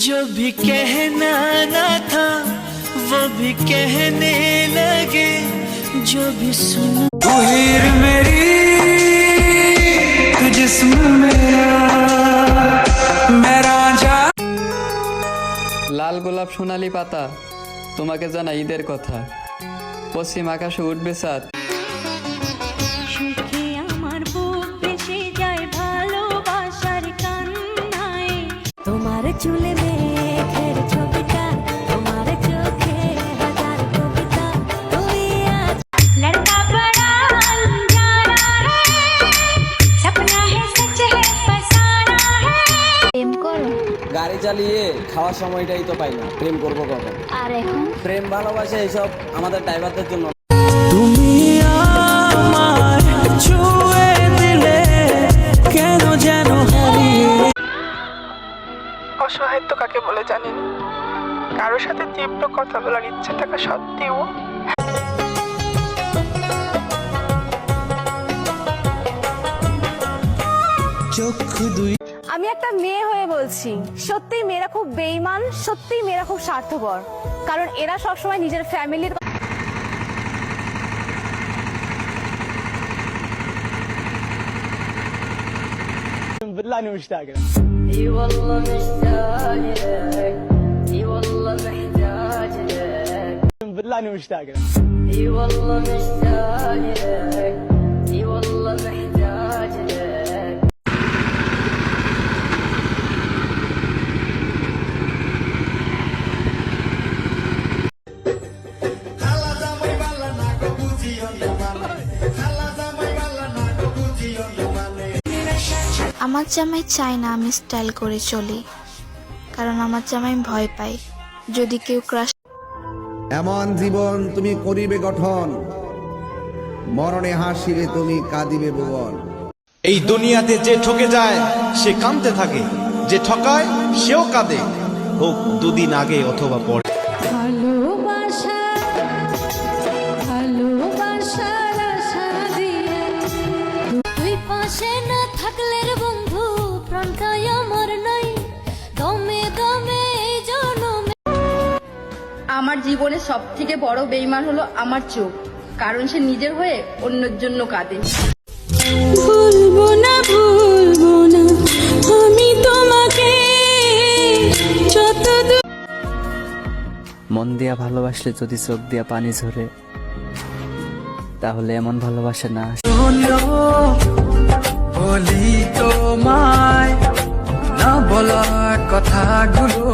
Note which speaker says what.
Speaker 1: जो भी कहना ना था वो भी कहने लगे, जो भी सुना। तू हीर मेरी, तू जिस्म मेरा, मैं रांझा।
Speaker 2: লাল গোলাপ সোনালি পাতা, তোমাকে জানা ঈদের কথা। পশ্চিম আকাশে উঠবে চাঁদ।
Speaker 3: সুখে আমার বুক ভেসে যায় ভালোবাসার কান্নায়। তোমার চুলে মেঘের ছবিটা, তোমার চোখে হাজার কবিতা। তুমি আজ লড়কা বড়া আনজানা রে, সপনা হে সচ হে ফসানা হে। প্রেম করো?
Speaker 4: গাড়ি চালিয়ে খাওয়ার সময়টাই তো পাই না, প্রেম করবো কখন?
Speaker 3: আর এখন
Speaker 4: প্রেম ভালোবাসা এইসব আমাদের ড্রাইভারদের জন্য।
Speaker 1: তুমি আমার ছুঁয়ে দিলে কেন যেন হারিয়ে।
Speaker 5: অসহায়ত্ব কাকে বলে জানি না, কারোর সাথে তীব্র কথা বলার ইচ্ছে থাকা সত্ত্বেও
Speaker 1: চোখ দুই।
Speaker 6: আমি একটা মেয়ে হয়ে বলছি, সত্যিই মেয়েরা খুব বেঈমান, সত্যিই মেয়েরা খুব স্বার্থপর। কারণ এরা সবসময় নিজের ফ্যামিলির
Speaker 7: আমার জামাই চায় না আমি স্টাইল করে চলি, কারণ আমার জামাই ভয় পায় যদি কেউ ক্রাশ।
Speaker 8: এমন জীবন তুমি করিবে গঠন, মরণে হাসিবে তুমি কাঁদিবে ভুবন।
Speaker 9: এই দুনিয়াতে যে ঠকে যায় সে কাঁদতে থাকে, যে ঠকায় সেও কাঁদে, হোক দুদিন আগে অথবা পরে।
Speaker 3: ভালোবাসা ভালোবাসার আশা দিয়ে তুই পাশে না থাকলে রে বন্ধু, প্রাণটাই আমার নাই দমে দমে এই জনমে।
Speaker 10: আমার জীবনে সব থেকে বড় বেঈমান হলো আমার চোখ, কারণ সে নিজের হয়ে অন্যের জন্য কাঁদে।
Speaker 3: ভুলবো না আমি তোমাকে যত।
Speaker 2: মন দিয়া ভালোবাসলে যদি চোখ দিয়া পানি ঝরে, তাহলে এমন ভালোবাসা না।
Speaker 1: বলি তোমায় না বলা কথাগুলো।